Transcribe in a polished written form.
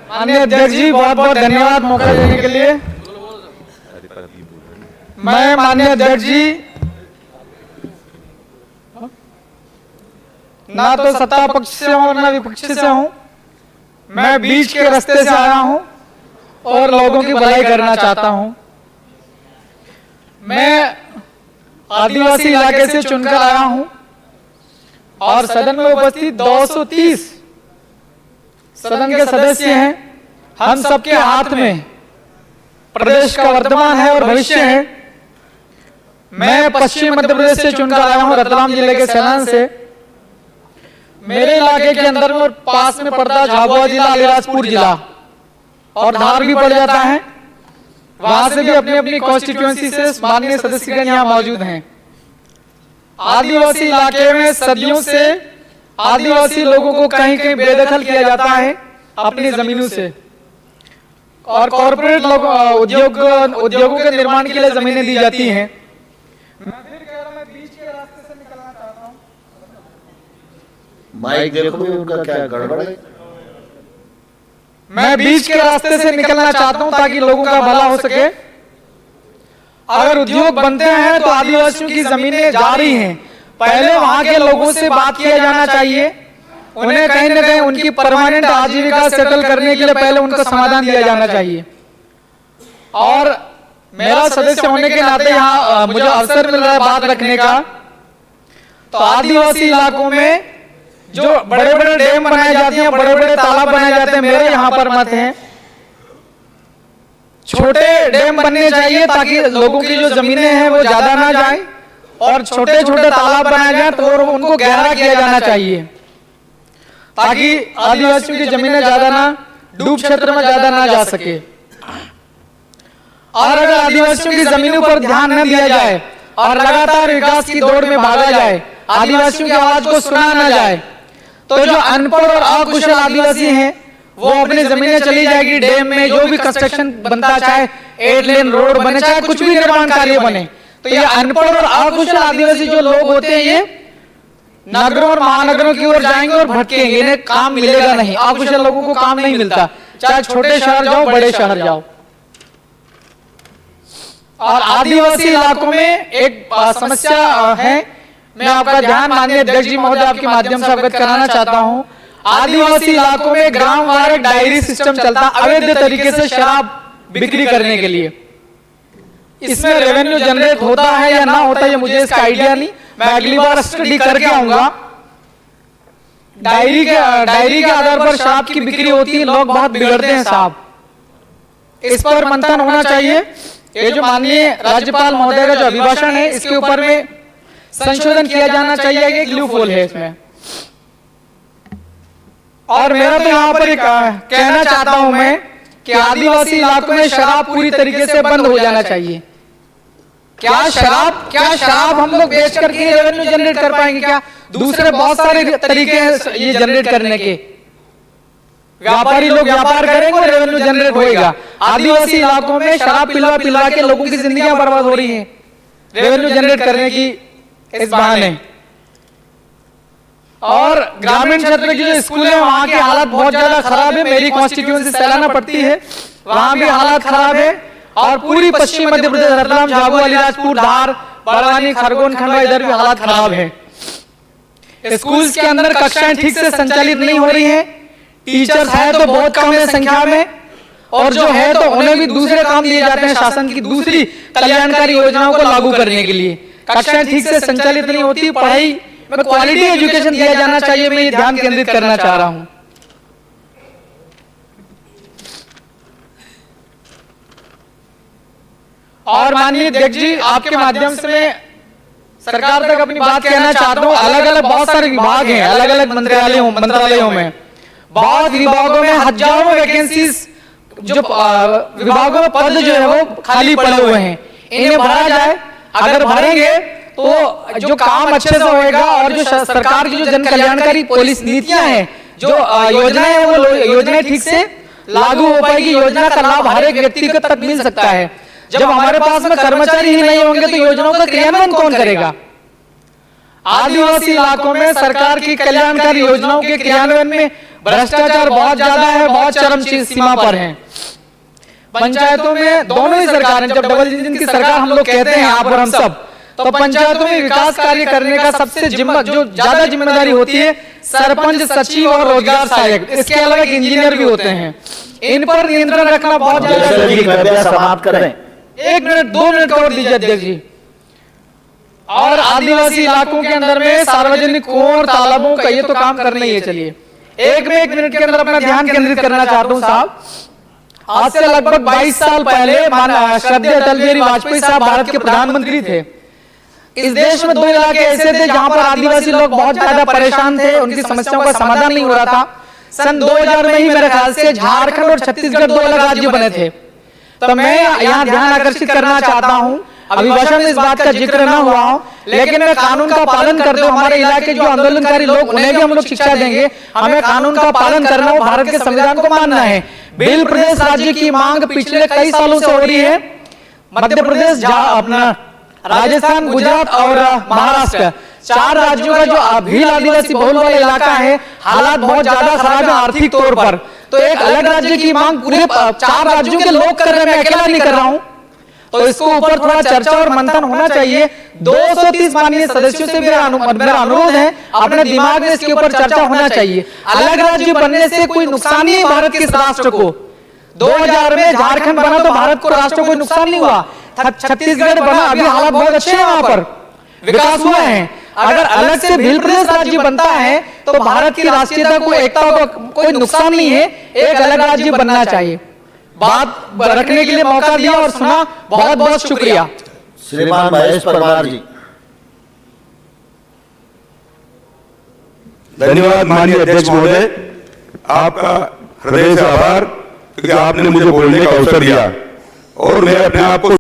माननीय अध्यक्ष जी, बहुत बहुत धन्यवाद मौका देने के लिए। मैं माननीय अध्यक्ष जी ना तो सत्ता पक्ष से हूं ना विपक्ष से हूं, मैं बीच के रास्ते से आया हूं और लोगों की भलाई करना चाहता हूं। मैं आदिवासी इलाके से चुनकर आया हूं और सदन में उपस्थित 230 सदन के सदस्य हैं। हम सबके हाथ में प्रदेश का वर्तमान है और भविष्य है। मैं पश्चिम मध्य प्रदेश से चुनकर आया हूं, रतलाम जिले के सैलान से। मेरे इलाके के अंदर में और पास में पड़ता झाबुआ जिला, अलीराजपुर जिला और धार भी पड़ जाता है। वहां से भी अपनी अपनी कॉन्स्टिट्यूएंसी से माननीय सदस्यगण यहाँ मौजूद हैं। आदिवासी इलाके में सदियों से आदिवासी लोगों को कहीं कहीं बेदखल किया जाता है अपनी जमीनों से, और कॉर्पोरेट उद्योगों के निर्माण के लिए जमीनें दी जाती हैं। मैं फिर कह रहा हूं, मैं बीच के रास्ते से निकलना चाहता हूं। माइक देखो भी उनका क्या गड़बड़ है। मैं बीच के रास्ते से निकलना चाहता हूं ताकि लोगों का भला हो सके। अगर उद्योग बनते हैं तो आदिवासियों की जमीनें जा रही हैं, पहले वहां के लोगों से बात किया जाना चाहिए। उन्हें कहीं ना कहीं उनकी परमानेंट आजीविका सेटल करने के लिए पहले उनको समाधान दिया जाना चाहिए। और मेरा सदस्य होने के नाते यहाँ मुझे अवसर मिल रहा है बात रखने का। तो आदिवासी इलाकों में जो बड़े बड़े डैम बनाए जाते हैं, बड़े बड़े तालाब बनाए जाते हैं, मेरे यहाँ पर मत है छोटे डैम बनने चाहिए ताकि लोगों की जो जमीनें हैं वो ज्यादा ना जाए, और छोटे छोटे तालाब बनाए जाए तो उनको गहरा किया जाना चाहिए ताकि आदिवासियों की जमीनें ज्यादा ना डूब क्षेत्र में ज्यादा ना जा सके। और अगर आदिवासियों की जमीनों पर ध्यान न दिया जाए और लगातार विकास की दौड़ में भागा जाए, आदिवासियों की आवाज को सुना न जाए, तो जो अनपढ़ और अकुशल आदिवासी हैं वो अपनी जमीनें चली जाएगी डैम में। जो भी कंस्ट्रक्शन बनता, चाहे 8 लेन रोड बने, चाहे कुछ भी निर्माण कार्य बने, तो ये अनपढ़ और अकुशल आदिवासी जो लोग होते हैं ये नगरों और महानगरों की ओर जाएंगे और भटकेंगे। इन्हें काम मिलेगा नहीं, अकुशल लोगों को काम नहीं मिलता, चाहे छोटे शहर जाओ बड़े शहर जाओ। और आदिवासी इलाकों में एक समस्या है, मैं आपका ध्यान माननीय अध्यक्ष जी महोदय आपके माध्यम से अवगत कराना चाहता हूं। आदिवासी इलाकों में ग्राम वार एक डायरी सिस्टम चलता, अवैध तरीके से शराब बिक्री करने के लिए। इसमें रेवेन्यू जनरेट होता है या ना होता है ये मुझे इसका आइडिया नहीं, मैं अगली बार स्टडी करके आऊंगा। डायरी के आधार पर शराब की बिक्री होती है, लोग बहुत बिगड़ते हैं साहब। इस पर मंथन होना चाहिए। ये जो माननीय राज्यपाल महोदय का जो अभिभाषण है इसके ऊपर में संशोधन किया जाना चाहिए, एक लूपहोल है इसमें। और मेरा तो यहाँ पर कहना चाहता हूं मैं कि आदिवासी इलाकों में शराब पूरी तरीके से बंद हो जाना चाहिए। क्या शराब हम लोग बेच करके रेवेन्यू जनरेट कर पाएंगे क्या? दूसरे बहुत सारे तरीके हैं ये जनरेट करने के। व्यापारी लोग व्यापार करेंगे और रेवेन्यू जनरेट होएगा। आदिवासी इलाकों में शराब पिलवा पिलवा के लोगों की जिंदगियां बर्बाद हो रही हैं रेवेन्यू जनरेट करने की इस बहाने। और ग्रामीण क्षेत्र की जो स्कूल है वहां की हालत बहुत ज्यादा खराब है। मेरी कॉन्स्टिट्यूएंसी सैलाना पड़ती है, वहां भी हालत खराब है। और पूरी पश्चिम मध्य प्रदेश, रतलाम, झाबुआ, अलीराजपुर, धार, बड़वानी, खरगोन, खंडवा, इधर भी हालत खराब है। स्कूल्स के अंदर कक्षाएं ठीक से संचालित नहीं हो रही हैं। टीचर्स है तो बहुत कम है संख्या में, और जो है तो उन्हें भी दूसरे काम दिए जाते हैं शासन की दूसरी कल्याणकारी योजनाओं को लागू करने के लिए। कक्षाएं ठीक से संचालित नहीं होती, पढ़ाई में क्वालिटी एजुकेशन दिया जाना चाहिए। मैं ये ध्यान केंद्रित करना चाह रहा हूं। और माननीय अध्यक्ष जी आपके माध्यम से मैं सरकार तक अपनी बात कहना चाहता हूं। अलग अलग बहुत सारे विभाग हैं, अलग अलग मंत्रालयों में बहुत विभागों में हजारों वैकेंसीज, जो विभागों में पद जो है वो खाली पड़े हुए हैं, इन्हें भरा जाए। अगर भरेंगे तो जो काम अच्छे से होएगा और जो सरकार की जो जन कल्याणकारी पॉलिसी नीतियां हैं, जो योजनाएं हैं, वो योजनाएं ठीक से लागू हो पाएगी। योजना का लाभ हर एक व्यक्ति तक मिल सकता है। जब हमारे पास में कर्मचारी ही नहीं होंगे तो योजनाओं का क्रियान्वयन कौन करेगा? आदिवासी इलाकों में सरकार की कल्याणकारी योजनाओं के क्रियान्वयन में भ्रष्टाचार बहुत ज्यादा है, बहुत चरम सीमा पर है। पंचायतों में दोनों ही सरकार, जब डबल इंजन की सरकार हम लोग कहते हैं यहाँ पर हम सब, तो पंचायतों में विकास कार्य करने का सबसे जो ज्यादा जिम्मेदारी होती है सरपंच, सचिव और रोजगार सहायक, इसके अलावा एक इंजीनियर भी होते हैं। इन पर नियंत्रण रखना बहुत कृपया समाप्त करें। 1 मिनट 2 मिनट और दीजिए अध्यक्ष जी। और आदिवासी इलाकों के अंदर में सार्वजनिक कुओं और तालाबों का ये तो काम करना ही है। चलिए 1 मिनट के अंदर अपना ध्यान केंद्रित करना चाहता हूं साहब। आज से लगभग 22 साल पहले श्रद्धेय अटल बिहारी वाजपेयी साहब भारत के प्रधानमंत्री थे। इस देश में 2 इलाके ऐसे थे जहां पर आदिवासी लोग बहुत ज्यादा परेशान थे, उनकी समस्याओं का समाधान नहीं हो रहा था। सन 2000 में ही मेरे ख्याल से झारखंड और छत्तीसगढ़ 2 अलग राज्य बने थे। तो मैं यहाँ ध्यान आकर्षित करना चाहता हूँ, अभी भाषण में इस बात का जिक्र ना हुआ हो, लेकिन मैं कानून का पालन करते हुए हमारे इलाके जो आंदोलनकारी लोग, उन्हें भी हम लोग शिक्षा देंगे। हमें कानून का पालन करना हो, भारत के संविधान को मानना है। बिल प्रदेश राज्य की मांग पिछले कई सालों से हो रही है। मध्य प्रदेश, अपना राजस्थान, गुजरात और महाराष्ट्र, 4 राज्यों का जो भील आदिवासी बहुल वाला इलाका है, हालात बहुत ज्यादा खराब है आर्थिक तौर पर। तो एक अलग राज्य की मांग पूरे 4 राज्यों के लोग कर रहे हैं, मैं अकेला नहीं कर रहा हूं। तो इसको ऊपर थोड़ा चर्चा और मंथन होना चाहिए। 230 माननीय सदस्यों से मेरा अनुरोध है, अपने दिमाग में इसके ऊपर चर्चा होना चाहिए। अलग राज्य बनने से कोई नुकसान नहीं है भारत के राष्ट्र को। 2000 में झारखंड बना तो भारत को, राष्ट्र को कोई नुकसान नहीं हुआ। छत्तीसगढ़ बना, अभी हालात बहुत अच्छे हैं, वहां पर विकास हुआ है। अगर अलग से भील प्रदेश राज्य बनता है तो भारत की राष्ट्रीयता को, एकता को कोई नुकसान नहीं है। एक अलग राज्य बनना चाहिए। बात रखने के लिए मौका दिया और सुना, बहुत बहुत शुक्रिया। श्रीमान महेश परमार जी। धन्यवाद माननीय अध्यक्ष महोदय, आपका हृदय से आभार, क्योंकि आपने मुझे बोलने का अवसर दिया और मैं अपने आप को